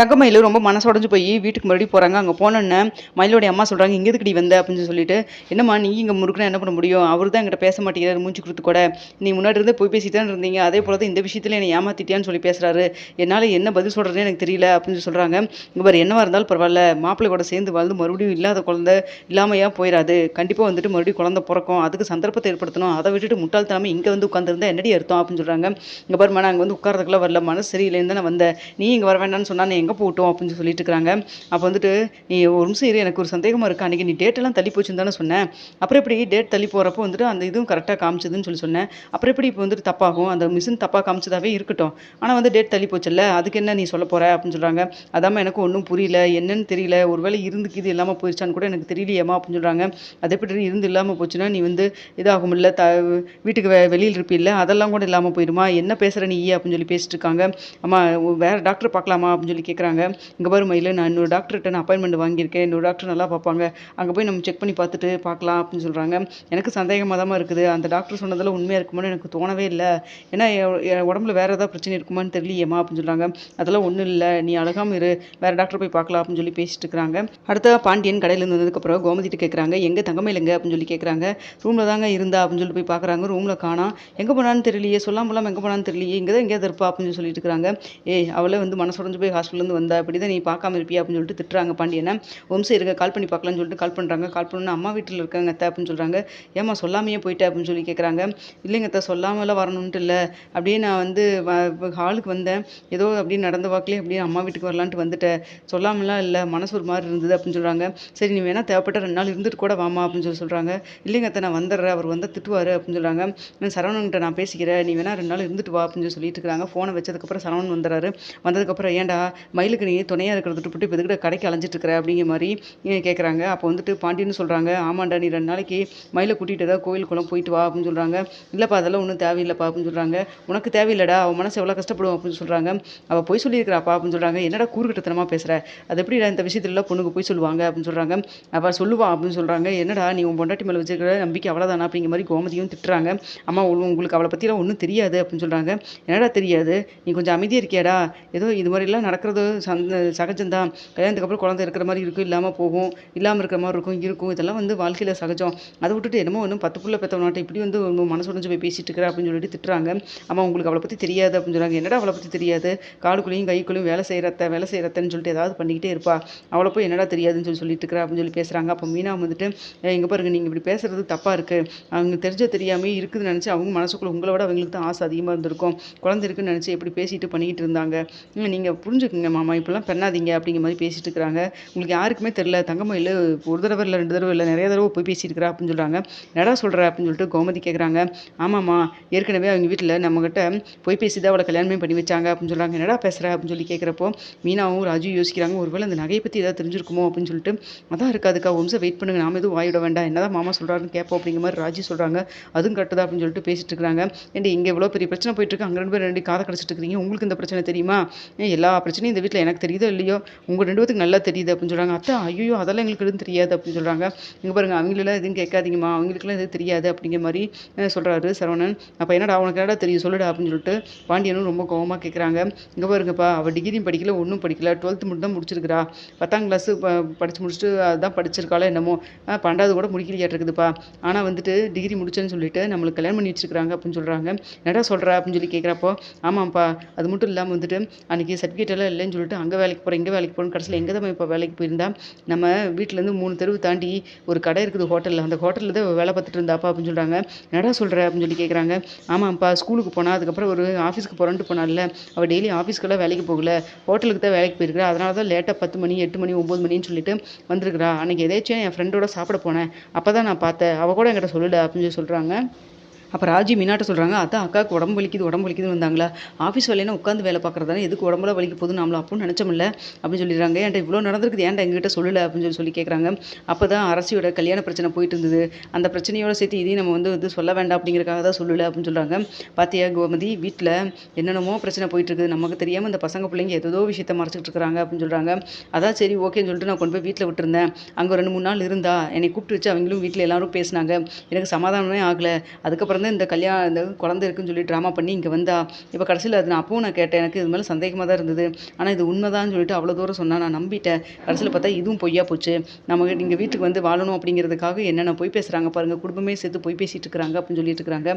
தங்கமயில் ரொம்ப மனசு உடைஞ்சு போய் வீட்டுக்கு மறுபடியும் போகிறாங்க. அங்கே போனோன்னே மயிலோடைய அம்மா சொல்கிறாங்க, இங்கே எதுக்குடி வந்த அப்படின்னு சொல்லிட்டு, என்னம்மா நீ இங்கே முறுக்குனா என்ன பண்ண முடியும், அவர் தான் என்கிட்ட பேச மாட்டேங்கிறாரு மூஞ்சி கொடுத்து கூட, நீ முன்னாடி இருந்து போய் பேசிட்டு தான் இருந்தீங்க, அதே போல தான் இந்த விஷயத்துல என்னை ஏமாத்திட்டியான்னு சொல்லி பேசுறாரு, என்னால் என்ன பதில் சொல்கிறதுனே எனக்கு தெரியல அப்படின்னு சொல்கிறாங்க. இங்கே பாரு, என்னவா இருந்தாலும் பரவாயில்ல, மாப்பிள்ளை கூட சேர்ந்து வாழ்ந்து மறுபடியும் இல்லாத குழந்தை இல்லாமையா போயிடாது, கண்டிப்பாக வந்துட்டு மறுபடியும் குழந்தை பிறக்கும், அதுக்கு சந்தர்ப்பத்தை ஏற்படுத்தணும், அதை விட்டுட்டு முட்டாள்தனமாக இங்கே வந்து உட்காந்துருந்தா என்னடி அர்த்தம் அப்படின்னு சொல்கிறாங்க. இங்கே பாருமா, நான் அங்கே வந்து உட்காரதுக்குலாம் வரல, மனசு சரியில்லைன்னு தானே வந்தேன், நீ இங்கே வர வேண்டாம்னு சொன்னா எங்கே போகட்டும் அப்படின்னு சொல்லிட்டு இருக்காங்க. அப்போ வந்துட்டு, நீ ஒரு நிமிஷம் இரு, எனக்கு ஒரு சந்தேகமாக இருக்குது, அன்றைக்கி நீ டேட்டெல்லாம் தள்ளி போச்சுன்னு தானே சொன்னேன், அப்புறம் எப்படி டேட் தள்ளி போகிறப்போ வந்துட்டு அந்த இதுவும் கரெக்டாக காமிச்சதுன்னு சொல்லி சொன்னேன், அப்புறம் எப்படி இப்போ வந்துட்டு தப்பாகும், அந்த மிஷின் தப்பாக காமிச்சதாவே இருக்கட்டும், ஆனால் வந்து டேட் தள்ளி போச்சுல்ல, அதுக்கு என்ன நீ சொல்ல போகிற அப்படின்னு சொல்கிறாங்க. அதாம்மா எனக்கு ஒன்றும் புரியல, என்னன்னு தெரியல, ஒருவேளை இருந்துக்கு இது இல்லாமல் போயிடுச்சான்னு கூட எனக்கு தெரியலையேம்மா அப்படின்னு சொல்கிறாங்க. அது எப்படி இருந்து இல்லாமல் போச்சுன்னா நீ வந்து இதாகும்ல, வீட்டுக்கு வெளியில் இருப்பில்ல, அதெல்லாம் கூட இல்லாமல் போயிடுமா, என்ன பேசுகிற நீ அப்படின்னு சொல்லி பேசிட்டு இருக்காங்க. அம்மா, வேறு டாக்டர் பார்க்கலாமா அப்படின்னு சொல்லி கேட்குறாங்க. இங்கே பாரு மயில, நான் இன்னொரு டாக்டர்கிட்ட நான் அப்பாயின்மெண்ட் வாங்கியிருக்கேன், இன்னொரு டாக்டர் நல்லா பார்ப்பாங்க, அங்கே போய் நம்ம செக் பண்ணி பார்த்துட்டு பார்க்கலாம் அப்படின்னு சொல்கிறாங்க. எனக்கு சந்தேகமாக தான் இருக்குது, அந்த டாக்டர் சொன்னதில் உண்மையாக இருக்குமான்னு எனக்கு தோணவே இல்லை, ஏன்னா என் உடம்புல வேறு ஏதாவது பிரச்சனை இருக்குமான்னு தெரியலையேம்மா அப்படின்னு சொல்கிறாங்க. அதெல்லாம் ஒன்றும் இல்லை, நீ அழகாமல் இரு, வேறு டாக்டர் போய் பார்க்கலாம் அப்படின்னு சொல்லி பேசிட்டு இருக்கிறாங்க. அடுத்த பாண்டியன் கடையிலேருந்து வந்ததுக்கப்புறம் கோமதிட்டு கேட்குறாங்க, எங்கே தங்கமயிலங்க அப்படின்னு சொல்லி கேட்குறாங்க. ரூமில் தாங்க இருந்தா அப்படின்னு சொல்லி போய் பார்க்குறாங்க, ரூமில் காணோம், எங்கே போனான்னு தெரியலையே, சொல்லாமலாம் எங்கே போனான்னு தெரியலையே, இங்கே தான் எங்கேயாவது இருப்பா அப்படின்னு சொல்லிட்டு இருக்கிறாங்க. ஏய், அவளே வந்து மனசுடைஞ்சு போய் ஹாஸ்பிட்டலேருந்து வந்தா, இப்படி தான் நீ பார்க்காம இருப்பியா அப்படின்னு சொல்லிட்டு திட்டுறாங்க பாண்டியனை. வம்சம் இருக்க கால் பண்ணி பார்க்கலான்னு சொல்லிட்டு கால் பண்ணுறாங்க. கால் பண்ணணும்னா அம்மா வீட்டில் இருக்காங்க அத்தை அப்படின்னு சொல்கிறாங்க. ஏம்மா சொல்லாமையே போயிட்டே அப்படின்னு சொல்லி கேட்குறாங்க. இல்லைங்க அத்தை, சொல்லாமலாம் வரணுன்ட்டு இல்லை, அப்படியே நான் வந்து ஹாலுக்கு வந்தேன், ஏதோ அப்படியே நடந்த வாக்கிலே அப்படியே அம்மா வீட்டுக்கு வரலான்ட்டு வந்துட்டேன், சொல்லாமலாம் இல்லை, மனசு ஒரு மாதிரி இருந்தது அப்படின்னு சொல்கிறாங்க. சரி, நீ வேணால் தேவைப்பட்ட 2 நாள் இருந்துட்டு கூட வாமா அப்படின்னு சொல்லி சொல்கிறாங்க. இல்லைங்க அத்தை, நான் வந்துடுறேன், அவர் வந்தால் திட்டுவார் அப்படின்னு சொல்கிறாங்க. நான் சரவணன்கிட்ட நான் பேசிக்கிறேன், நீ வேணா 2 நாள் இருந்துட்டு வா அப்படின்னு சொல்லிட்டு இருக்கிறாங்க. ஃபோனை வச்சதுக்கப்புறம் சரவணன் வந்துடுறாரு. வந்ததுக்கப்புறம், ஏன்டா மயிலுக்கு நீ துணையாக இருக்கிறத விட்டு இப்போ எதுக்கிட்ட கடைக்கு அலைஞ்சிட்டு இருக்கிற அப்படிங்கிற மாதிரி கேட்குறாங்க. அப்போ வந்துட்டு பாண்டியன்னு சொல்கிறாங்க, ஆமாண்டா, நீ 2 நாளைக்கு மயிலை கூட்டிகிட்டு ஏதாவது கோயிலுக்குள்ளே போயிட்டு வா அப்படின்னு சொல்கிறாங்க. இல்லைப்பா, அதெல்லாம் ஒன்றும் தேவையில்லைப்பா அப்படின்னு சொல்கிறாங்க. உனக்கு தேவையில்லடா, அவன் மனசு எவ்வளோ கஷ்டப்படும் அப்படின்னு சொல்கிறாங்க. அவள் போய் சொல்லியிருக்கிறாப்பா அப்படின்னு சொல்கிறாங்க. என்னடா கூறுகிட்டத்தனமாக பேசுகிற, அது எப்படி இந்த விஷயத்துல பொண்ணுக்கு போய் சொல்லுவாங்க அப்படின்னு சொல்கிறாங்க. அவள் சொல்லுவா அப்படின்னு சொல்கிறாங்க. என்னடா நீ உன் பொண்டாட்டி மேலே வச்சுக்கிற நம்பிக்கை அவ்வளோதானா அப்படிங்கிற மாதிரி கோமதியும் திட்டுறாங்க. அம்மா, உங்களுக்கு அவளை பற்றிலாம் ஒன்றும் தெரியாது அப்படின்னு சொல்கிறாங்க. என்னடா தெரியாது, நீ கொஞ்சம் அமைதியாக இருக்கியாடா, ஏதோ இது மாதிரிலாம் நடக்கிறது சகஜம்தான், கல்யாணத்துக்கு அப்புறம் குழந்தை இருக்கிற மாதிரி இருக்கும், இல்லாமல் போகும், இல்லாமல் இருக்கிற மாதிரி இருக்கும், இதெல்லாம் வந்து வாழ்க்கையில் சகஜம், அதை விட்டுட்டு என்னமோ ஒன்றும் 10 புள்ள பெற்றவனாட்ட இப்படி வந்து மனசு உடைஞ்சு போய் பேசிட்டு இருக்கிற அப்படின்னு சொல்லிட்டு திட்டுறாங்க. அம்மா, உங்களுக்கு அவளை பற்றி தெரியாது அப்படின்னு சொல்கிறாங்க. என்னடா அவளை பற்றி தெரியாது, காலுக்குள்ளேயும் கைக்குள்ளேயும் வேலை செய்கிறத்தன்னு சொல்லிட்டு ஏதாவது பண்ணிக்கிட்டே இருப்பா, அவளை போய் என்னடா தெரியாதுன்னு சொல்லிட்டு இருக்கிறா அப்படின்னு சொல்லி பேசுகிறாங்க. அப்போ மீனா வந்துட்டு, இங்கே பாருங்க, நீங்கள் இப்படி பேசுகிறது தப்பாக இருக்குது, அவங்க தெரிஞ்ச தெரியாமல் இருக்குதுன்னு நினச்சி அவங்க மனசுக்குள்ளே உங்களை விட அவங்களுக்கு தான் ஆசை அதிகமாக இருந்திருக்கும், குழந்தை இருக்குன்னு நினச்சி எப்படி பேசிட்டு பண்ணிக்கிட்டு இருந்தாங்க, நீங்கள் புரிஞ்சுக்குங்க மாமா, இப்படிலாம் பண்ணாதீங்க அப்படிங்கிற மாதிரி பேசிட்டு இருக்கிறாங்க. உங்களுக்கு யாருக்குமே தெரியல, தங்கமயில் ஒரு தடவை இல்லை 2 தடவை இல்லை நிறைய தடவை போய் பேசியிருக்கிறா அப்படின்னு சொல்கிறாங்க. என்னடா சொல்கிற அப்படின்னு சொல்லிட்டு கோமதி கேட்குறாங்க. ஆமாம்மா, ஏற்கனவே அவங்க வீட்டில் நம்மகிட்ட போய் பேசி தான் அவளை கல்யாணமே பண்ணி வச்சாங்க அப்படின்னு சொல்கிறாங்க. என்னடா பேசுகிற அப்படின்னு சொல்லி கேட்குறப்போ மீனாவும் ராஜு யோசிக்கிறாங்க, ஒருவேளை அந்த நகையை பற்றி ஏதாவது தெரிஞ்சிருக்குமோ அப்படின்னு சொல்லிட்டு. அதான் இருக்காதுக்கா, வம்சம் வெயிட் பண்ணுங்க, நாம எதுவும் வாயிட வேண்டாம், என்னதான் மாமா சொல்கிறாருன்னு கேட்போம் அப்படிங்கிற மாதிரி ராஜி சொல்கிறாங்க. அதுவும் கட்டுதா அப்படின்னு சொல்லிட்டு பேசிட்டு இருக்கிறாங்க. ஏன்டி, இங்கே இவ்வளோ பெரிய பிரச்சனை போயிட்டு இருக்கு, அங்கே 2 பேர் 2 காதை கடிச்சிட்டு இருக்கிறீங்க, உங்களுக்கு இந்த பிரச்சனை தெரியுமா, எல்லா பிரச்சனையும் இந்த வீட்டில் எனக்கு தெரியுதோ இல்லையோ, உங்கள் 2 பேத்துக்கு நல்லா தெரியுது அப்படின்னு சொல்கிறாங்க. அத்தை, ஐயோ, அதெல்லாம் எங்களுக்கு எதுவும் தெரியாது அப்படின்னு சொல்கிறாங்க. இங்கே பாருங்க, அவங்களெல்லாம் எதுவும் கேட்காதீங்கம்மா, அவங்களுக்குலாம் எதுவும் தெரியாது அப்படிங்கிற மாதிரி சொல்கிறாரு சரவணன். அப்போ என்னடா உனக்கு என்னடா தெரியும் சொல்லுடா அப்படின்னு சொல்லிட்டு பாண்டியனும் ரொம்ப கோவமாக கேட்குறாங்க. இங்கே பாருங்கப்பா, அவள் டிகிரியும் படிக்கல, ஒன்றும் படிக்கல, 12th மட்டும் தான் முடிச்சிருக்கிறா, 10ஆம் கிளாஸ் படித்து முடிச்சுட்டு அதுதான் படிச்சிருக்காளோ என்னமோ, 12வது கூட முடிக்கலையாட்டு இருக்குதுப்பா, ஆனால் வந்துட்டு டிகிரி முடிச்சேன்னு சொல்லிட்டு நம்மளுக்கு கல்யாணம் பண்ணி வச்சிருக்காங்க அப்படின்னு சொல்கிறாங்க. என்னடா சொல்கிறா அப்படின்னு சொல்லி கேட்குறப்போ, ஆமாம்ப்பா, அது மட்டும் இல்லாமல் வந்துட்டு அன்றைக்கி சர்டிஃபிகேட் எல்லாம் இல்லைன்னு சொல்லிட்டு அங்கே வேலைக்கு போகிறேன், இங்கே வேலைக்கு போகிறேன், கடைசியில் எங்கே தான் இப்போ வேலைக்கு போயிருந்தா, நம்ம வீட்டிலேருந்து 3 தெருவு தாண்டி ஒரு கடை இருக்குது ஹோட்டலில், அந்த ஹோட்டலில் தான் வேலை பார்த்துட்டு இருந்தாப்பா அப்படின்னு சொல்கிறாங்க. என்னடா சொல்கிற அப்படின்னு சொல்லி கேட்குறாங்க. ஆமாம்ப்பா, ஸ்கூலுக்கு போனால் அதுக்கப்புறம் ஒரு ஆஃபீஸ்க்கு போகிறேன்ட்டு போனால, அவள் டெய்லி ஆஃபீஸ்க்கெல்லாம் வேலைக்கு போகல, ஹோட்டலுக்கு தான் வேலைக்கு போயிருக்கிறா, அதனால தான் லேட்டாக 10 மணி 8 மணி 9 மணின்னு சொல்லிட்டு வந்திருக்கிறா, அன்றைக்கி எதாச்சும் என் ஃப்ரெண்டோட சாப்பிட போனேன், அப்போ தான் நான் பார்த்தேன், அவள் கூட என்கிட்ட சொல்லலை அப்படின்னு சொல்லி சொல்கிறாங்க. அப்போ ராஜி மீனாட்ட சொல்கிறாங்க, அதான் அக்காவுக்கு உடம்பு வலிக்குதுன்னு வந்தாங்களா, ஆஃபீஸ் வேலையினா உட்காந்து வேலை பார்க்குறதானே, எதுக்கு உடம்புல வலிக்க போகுது நாமளும் அப்பவும் நினச்சோம்ல அப்படின்னு சொல்லிடுறாங்க. ஏன்டா இவ்வளோ நடந்திருக்குது, ஏன்டா எங்ககிட்ட சொல்லலை அப்படின்னு சொல்லி கேட்குறாங்க. அப்போ தான் அரசியோட கல்யாண பிரச்சனை போயிட்டு இருந்தது, அந்த பிரச்சனையோட சேர்த்து இதையும் நம்ம வந்து சொல்ல வேண்டாம் அப்படிங்கிறக்காக தான் சொல்லலை அப்படின்னு சொல்கிறாங்க. பாத்தியா கோமதி, வீட்டில் என்னென்னமோ பிரச்சனை போயிட்டு இருக்குது, நமக்கு தெரியாமல் இந்த பசங்க பிள்ளைங்க ஏதோ விஷயத்த மறைச்சிட்டு இருக்கிறாங்க அப்படின்னு சொல்கிறாங்க. அதான் சரி ஓகேன்னு சொல்லிட்டு நான் கொண்டு போய் வீட்டில் விட்டுருந்தேன், அங்கே 2 3 நாள் இருந்தா என்னை கூப்பிட்டு வச்சு அவங்களும் வீட்டில் எல்லாரும் பேசினாங்க, எனக்கு சமாதானமே ஆகலை, அதுக்கப்புறம் அதுக்கப்புறம் தான் இந்த குழந்தை இருக்குன்னு சொல்லி ட்ராமா பண்ணி இங்கே வந்தா. இப்போ கடைசியில் அது நான் அப்பவும் கேட்டேன். எனக்கு இது மேலே சந்தேகமாக தான் இருந்தது. ஆனால் இது உண்மைதான்னு சொல்லிட்டு அவ்வளோ தூரம் சொன்னா. நான் நம்பிட்டேன். கடைசியில் பார்த்தா இதுவும் பொய்யா போச்சு. நமக்கு நீங்க வீட்டுக்கு வந்து வாழணும் அப்படிங்கிறதுக்காக என்னென்ன பொய் பேசுறாங்க பாருங்க. குடும்பமே சேர்த்து பொய் பேசிட்டு இருக்கிறாங்க அப்படின்னு சொல்லிட்டு இருக்கிறாங்க.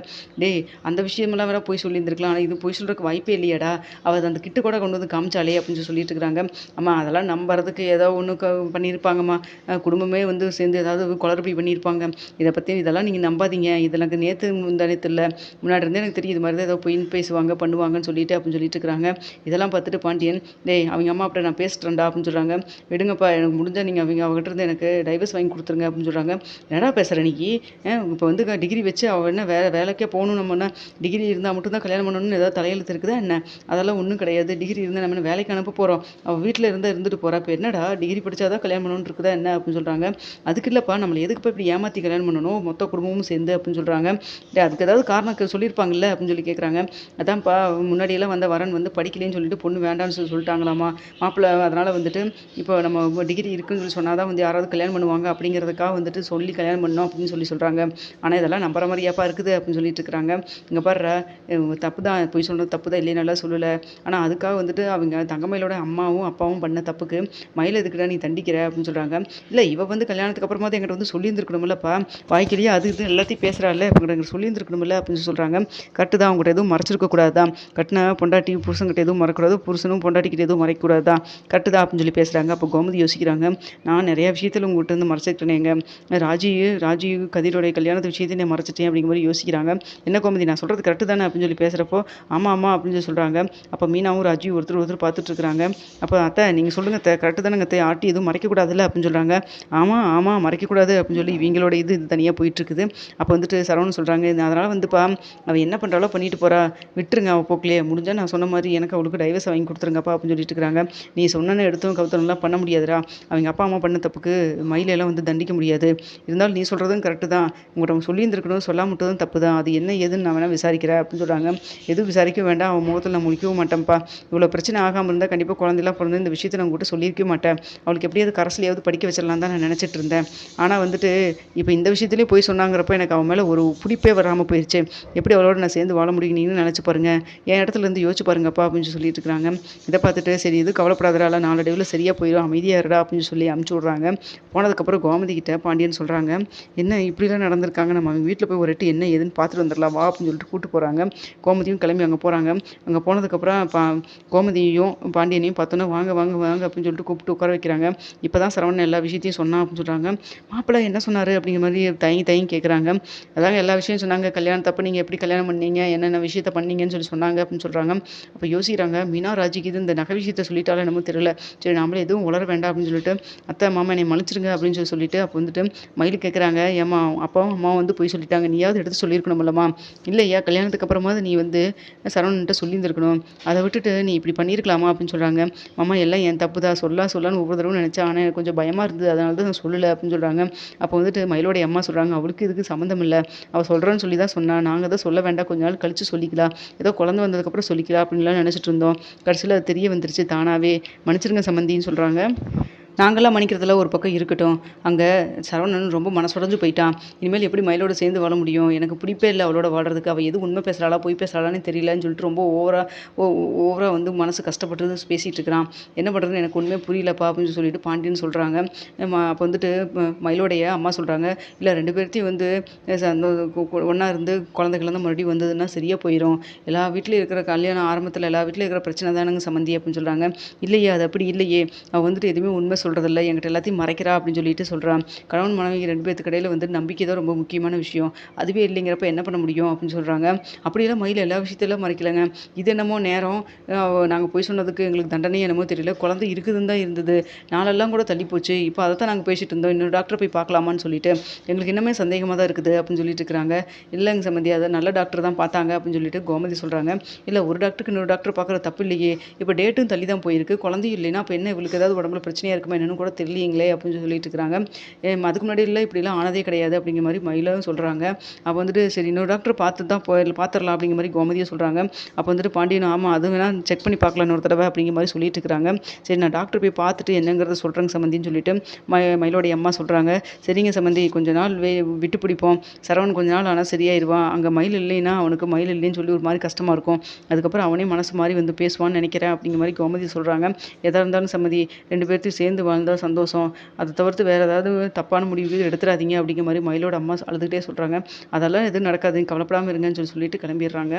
டேய் அந்த விஷயமெல்லாம் வேற பொய் சொல்லியிருந்திருக்கலாம். ஆனால் இது பொய் சொல்றதுக்கு வாய்ப்பே இல்லையேடா. அவ அந்த கிட்டு கூட கொண்டு வந்து காமிச்சாளே அப்படின்னு சொல்லிட்டு இருக்கிறாங்க. அம்மா அதெல்லாம் நம்புறதுக்கு ஏதோ ஒண்ணு பண்ணியிருப்பாங்கம்மா. குடும்பமே வந்து சேர்ந்து ஏதாவது குளறுபடி பண்ணியிருப்பாங்க. இதெல்லாம் நீங்க நம்பாதீங்க. இது எனக்கு நேத்து முந்தா நேத்து இல்ல. முன்னாடி இருந்தே எனக்கு தெரியும். இது மாதிரி தான் ஏதோ பொய்ன்னு பேசுவாங்க, பண்ணுவாங்கன்னு சொல்லிட்டு அப்படின்னு சொல்லிட்டு இருக்கிறாங்க. இதெல்லாம் பார்த்துட்டு பாண்டியன், டேய் அவங்க அம்மா அப்படி நான் பேசுறேன்டா அப்படின்னு சொல்றாங்க. விடுங்கப்பா எனக்கு முடிஞ்சா நீங்க அவகிட்ட இருந்து எனக்கு டைவர்ஸ் வாங்கி கொடுத்துருங்க அப்படின்னு சொல்றாங்க. என்னடா பேசுற நீ? இப்போ வந்து டிகிரி வச்சு அவ என்ன வேலைக்கே போகணும், நம்ம என்ன டிகிரி இருந்தால் மட்டும்தான் கல்யாணம் பண்ணணும்னு ஏதாவது தலையெழுத்து இருக்குதா என்ன? அதெல்லாம் ஒன்றும் கிடையாது. டிகிரி இருந்தால் நம்ம என்ன வேலைக்கு அனுப்ப போகிறோம்? அவள் வீட்டில் இருந்துட்டு போகிறா. இப்போ என்னடா டிகிரி படிச்சாதான் கல்யாணம் பண்ணணும்னு இருக்குதா என்ன அப்படின்னு சொல்கிறாங்க. அதுக்கு இல்லைப்பா நம்மளை எதுக்குப்பா இப்படி ஏமாற்றி கல்யாணம் பண்ணணும் மொத்த குடும்பமும் சேர்ந்து அப்படின்னு சொல்கிறாங்க. அதுக்கு ஏதாவது காரணம் சொல்லியிருப்பாங்கல்ல அப்படின்னு சொல்லி கேட்குறாங்க. அதான்ப்பா முன்னாடியெல்லாம் வந்த வரன் வந்து படிக்கலைன்னு சொல்லிட்டு பொண்ணு வேண்டாம்னு சொல்லிட்டாங்களாமா மாப்பிள்ளை. அதனால் வந்துட்டு இப்போ நம்ம டிகிரி இருக்குன்னு சொல்லி சொன்னால் தான் வந்து யாராவது கல்யாணம் பண்ணுவாங்க அப்படிங்கிறதுக்காக வந்துட்டு சொல்லி கல்யாணம் பண்ணோம் அப்படின்னு சொல்கிறாங்க. ஆனால் இதெல்லாம் நம்புற மாதிரியாப்பா இருக்குது அப்படின்னு சொல்லிட்டு இருக்கிறாங்க. இங்கே பாரு தப்பு தான், போய் சொன்னது தப்பு தான், இல்லைனாலாம் சொல்லலை. ஆனால் அதுக்காக வந்துட்டு அவங்க தங்கமயிலோட அம்மாவும் அப்பாவும் பண்ண தப்புக்கு மயில் எதுக்குடா நீ தண்டிக்கிற அப்படின்னு சொல்கிறாங்க. இல்லை இவ வந்து கல்யாணத்துக்கு அப்புறமா தான் எங்கிட்ட வந்து சொல்லியிருந்துருக்கணும்லப்பா. வாய்க்கிலேயே அது இது எல்லாத்தையும் பேசுகிறாள்ல, இப்போ எங்கிட்ட சொல்லியிருந்துருக்கணும்ல அப்படின்னு சொல்கிறாங்க. கரெக்டு தான், அவங்ககிட்ட எதுவும் மறைச்சிருக்க கூடாது தான். கட்டின பொண்டாட்டி புருஷன்கிட்ட எதுவும் மறக்கூடாது, புருஷனும் பொண்டாட்டிக்கிட்ட எதுவும் மறைக்கக்கூடாது தான். கரெக்டு தான் அப்படின்னு சொல்லி பேசுகிறாங்க. அப்போ கோமதி யோசிக்கிறாங்க, நான் நிறையா விஷயத்தில் உங்கள்கிட்ட வந்து மறைச்சிக்கிட்டேனேங்க. ராஜி கதிரோடைய கல்யாணத்து விஷயத்தையும் நான் மறைச்சிட்டேன் அப்படிங்கிற மாதிரி யோசிக்கிறாங்க. என்ன கோமதி நான் சொல்கிறது கரெக்டு தானே அப்படின்னு சொல்லி பேசுகிறப்போ ஆமாம் அப்படின்னு சொல்லி சொல்கிறாங்க. அப்போ மீனாவும் ராஜியும் ஒருத்தர் பார்த்துட்டு இருக்கிறாங்க. அப்போ அத்தை நீங்கள் சொல்லுங்கள் அத்தை, கரெக்டு தானேங்க அத்தை, ஆட்டி எதுவும் மறைக்கக்கூடாதுல்ல அப்படின்னு சொல்கிறாங்க. ஆமாம் மறைக்கக்கூடாது அப்படின்னு சொல்லி இவங்களோட இது தனியாக போயிட்டுருக்குது. அப்போ வந்துட்டு சரவணன் சொல்கிறாங்க, அதனால் வந்துப்பா அவள் என்ன பண்ணுறாளோ பண்ணிட்டு போகிறா, விட்டுருங்க அவள் போக்கிலே, முடிஞ்சால் நான் சொன்ன மாதிரி எனக்கு அவளுக்கு டைவர்ஸ் வாங்கி கொடுத்துருங்கப்பா அப்படின்னு சொல்லிட்டு இருக்கிறாங்க. நீ சொன்னேன்னு எடுத்தும் கவுத்தனெலாம் பண்ண முடியாதுடா. அவங்க அப்பா அம்மா பண்ண தப்புக்கு மயிலெல்லாம் வந்து தண்டிக்க முடியாது. இருந்தாலும் நீ சொல்கிறதும் கரெக்டு தான், உங்கள்கிட்ட சொல்லியிருந்துருக்கணும், சொல்லாமட்டதும் தப்பு தான். அது என்ன ஏதுன்னு நான் வேணால் விசாரிக்கிறேன் அப்படின்னு சொல்கிறாங்க. எதுவும் விசாரிக்க வேண்டாம், அவன் முகத்தில் நான் முழிக்கவும் மாட்டேன்ப்பா. இவ்வளோ பிரச்சனை ஆகாமல் இருந்தால் கண்டிப்பாக குழந்தைலாம் பிறந்து இந்த விஷயத்தை நான் உங்கள்கிட்ட சொல்லியிருக்க மாட்டேன். அவளுக்கு எப்படியாவது கரஸ்லையாவது படிக்க வச்சிடலாம் தான் நான் நினச்சிட்டு இருந்தேன். ஆனால் வந்துட்டு இப்போ இந்த விஷயத்துலேயே போய் சொன்னாங்கிறப்ப எனக்கு அவன் மேலே ஒரு பிடிப்பே வராமல் போயிடுச்சு. எப்படி அவளோட நான் சேர்ந்து வாழ முடியும் நீங்களும் நினச்சி பாருங்கள், என் இடத்துல இருந்து யோசிச்சு பாருங்கப்பா அப்படின்னு சொல்லிட்டு இருக்கிறாங்க. இதை பார்த்துட்டு சரி இது கவலைப்படாதடா, நாளடைவில் சரியாக போயிடும், அமைதியாக இருடா அப்படின்னு சொல்லி அமுச்சு விட்றாங்க. போனதுக்கப்புறம் கோமதி கிட்ட பாண்டியன் சொல்கிறாங்க, என்ன இப்படிலாம் நடந்திருக்காங்க, நம்ம அவங்க வீட்டில் போய் ஒரு எட்டு என்ன ஏதுன்னு பார்த்துட்டு வந்துடலாம் வா அப்படின்னு சொல்லிட்டு கூப்பிட்டு போகிறாங்க. கோமதியும் கிளம்பி அங்கே போகிறாங்க. அங்கே போனதுக்கப்புறம் கோமதியையும் பாண்டியனையும் பார்த்தோன்னா வாங்க அப்படின்னு சொல்லிட்டு கூப்பிட்டு உட்கார வைக்கிறாங்க. இப்போ தான் சரவணன் எல்லா விஷயத்தையும் சொன்னான் அப்படின்னு சொல்கிறாங்க. மாப்பிள்ளை என்ன சொன்னார் அப்படிங்கிற மாதிரி தயங்கி கேட்குறாங்க. அதாங்க எல்லா விஷயம் சொன்னாங்க, கல்யாணத்தப்போ நீங்கள் எப்படி கல்யாணம் பண்ணீங்க, என்னென்ன விஷயத்த பண்ணீங்கன்னு சொல்லி சொன்னாங்க அப்படின்னு சொல்கிறாங்க. அப்போ யோசிக்கிறாங்க, மீனா ராஜிக்கு இது இந்த நகை விஷயத்த சொல்லிட்டாலும் என்னமோ தெரியல, சரி நாமளே எதுவும் உளர வேண்டாம் அப்படின்னு சொல்லிட்டு அத்தை மாமா என்னை மன்னிச்சிருங்க அப்படின்னு சொல்லிட்டு அப்போ வந்துட்டு மயில் கேட்குறாங்க, ஏம்மா அப்பாவும் அம்மாவும் வந்து போய் சொல்லிட்டாங்க, நீயாவது எடுத்து சொல்லியிருக்கணும்லம்மா. இல்லையா கல்யாணத்துக்கு அப்புறமாவது நீ வந்து சரவணன்ட்ட சொல்லியிருந்துருக்கணும், அதை விட்டுட்டு நீ இப்படி பண்ணியிருக்கலாமா அப்படின்னு சொல்கிறாங்க. மாமா எல்லாம் என் தப்பு தான், சொல்லான்னு ஒவ்வொரு தடவை நினச்சேன், ஆனால் எனக்கு கொஞ்சம் பயமாக இருந்தது, அதனால தான் நான் சொல்லலை அப்படின்னு சொல்கிறாங்க. அப்போ வந்துட்டு மயிலோடைய அம்மா சொல்கிறாங்க, அவளுக்கு இதுக்கு சம்மந்தம் இல்லை, அவள் சொல்கிறேன்னு சொல்லி தான் சொன்னா, நாங்கள் தான் சொல்ல வேண்டாம், கொஞ்ச நாள் கழித்து சொல்லிக்கலாம், ஏதோ குழந்தை வந்ததுக்கப்புறம் சொல்லிக்கலாம் அப்படின்லாம் நினச்சிட்டு இருந்தோம். கடைசியில் அது தெரிய வந்துருச்சு தானாகவே, மன்னிச்சிருங்க சம்மந்தின்னு சொல்கிறாங்க. நாங்களாம் மன்னிக்கிறதுல ஒரு பக்கம் இருக்கட்டும், அங்கே சரவணன் ரொம்ப மனசுடைஞ்சு போயிட்டான். இனிமேல் எப்படி மயிலோட சேர்ந்து வாழ முடியும், எனக்கு பிடிப்பே இல்லை அவளோட வாழ்றதுக்கு, அவள் எது உண்மை பேசுகிறாளா பொய் பேசுகிறாளான்னு தெரியலன்னு சொல்லிட்டு ரொம்ப ஓவராக வந்து மனசு கஷ்டப்பட்டு பேசிகிட்டு இருக்கிறான். என்ன பண்ணுறதுன்னு எனக்கு உண்மையே புரியலப்பா அப்படின்னு சொல்லிட்டு பாண்டியன்னு சொல்கிறாங்க. அப்போ வந்துட்டு மயிலோடைய அம்மா சொல்கிறாங்க, இல்லை ரெண்டு பேர்த்தையும் வந்து ஒன்றா இருந்து குழந்தைகள் தான் மறுபடியும் வந்ததுன்னா சரியாக போயிடும், எல்லா வீட்லேயும் இருக்கிற கல்யாணம் ஆரம்பத்தில் எல்லா வீட்லேயும் இருக்கிற பிரச்சனை தானுங்க சம்மந்தி அப்படின்னு சொல்கிறாங்க. இல்லையே அது அப்படி இல்லையே, அவள் வந்துட்டு எதுவுமே உண்மை சொல்கிறதில்ல, என்கிட்ட எல்லாத்தையும் மறைக்கிறா அப்படின்னு சொல்லிட்டு சொல்கிறான். கணவன் மனைவி ரெண்டு பேருக்கு இடையில வந்து நம்பிக்கை தான் ரொம்ப முக்கியமான விஷயம், அதுவே இல்லைங்கிறப்ப என்ன பண்ண முடியும் அப்படின்னு சொல்கிறாங்க. அப்படியெல்லாம் மயில் எல்லா விஷயத்தையும் மறைக்கலைங்க. இது என்னமோ நேரம் நாங்கள் போய் சொன்னதுக்கு எங்களுக்கு தண்டனையே என்னமோ தெரியல, குழந்தை இருக்குதுன்னு தான் இருந்தது, நாளெல்லாம் கூட தள்ளி போச்சு, இப்போ அதை தான் நாங்கள் பேசிட்டு இருந்தோம், இன்னொரு டாக்டரை போய் பார்க்கலாமான்னு சொல்லிட்டு எங்களுக்கு இன்னமே சந்தேகமாக தான் இருக்குது அப்படின்னு சொல்லிட்டு இருக்கிறாங்க. இல்லைங்க சம்மந்தி, அதை நல்ல டாக்டர் தான் பார்த்தாங்க அப்படின்னு சொல்லிட்டு கோமதி சொல்கிறாங்க. இல்லை ஒரு டாக்டருக்கு இன்னொரு டாக்டர் பார்க்குற தப்பு இல்லையே, இப்போ டேட்டும் தள்ளி தான் போயிருக்கு, குழந்தையும் இல்லைன்னா அப்போ என்ன இவளுக்கு ஏதாவது உடம்புல பிரச்சனையாக இருக்குமே நடக்குமா என்னன்னு கூட தெரியலீங்களே அப்படின்னு சொல்லிட்டு இருக்கிறாங்க. அதுக்கு முன்னாடி இல்ல இப்படிலாம் ஆனதே கிடையாது அப்படிங்கிற மாரி மயிலும் சொல்றாங்க. அப்ப வந்துட்டு சரி இன்னொரு டாக்டர் பார்த்துரலாம் அப்படிங்கிற மாரி கோமதியும் சொல்றாங்க. அப்ப வந்துட்டு பாண்டியன் ஆமா அது வேணா செக் பண்ணி பார்க்கலாம் இன்னொரு தடவ அப்படிங்கிற மாரி சொல்லிட்டு இருக்கிறாங்க. சரி நான் டாக்டர் போய் பார்த்துட்டு என்னங்கிறத சொல்றேங்க சம்மந்தின்னு சொல்லிட்டு மயிலோடைய அம்மா சொல்றாங்க. சரிங்க சம்மந்தி கொஞ்ச நாள் விட்டு பிடிப்போம். சரவணன் கொஞ்ச நாள் ஆனா சரியாயிருவான். அங்க மயில் இல்லைன்னா அவனுக்கு மயில் இல்லைன்னு சொல்லி ஒரு மாரி கஷ்டமா இருக்கும். அதுக்கப்புறம் அவனே மனசு மாறி வந்து பேசுவான்னு நினைக்கிறேன் அப்படிங்கிற மாரி கோமதி சொல்றாங்க. எதா இருந்தாலும் சம்மதி 2 பேர்த்தையும் சேர்ந்து வாழ்ந்தா சந்தோஷம். அத தவிர்த்து வேற ஏதாவது தப்பான முடிவு எடுத்துறாதீங்க அப்படிங்கிற மாரி மயிலோட அம்மா அழுதுகிட்டே சொல்றாங்க. அதெல்லாம் எதுவும் நடக்காது. கவலைப்படாம இருங்கன்னு சொல்லிட்டு கிளம்பிடுறாங்க.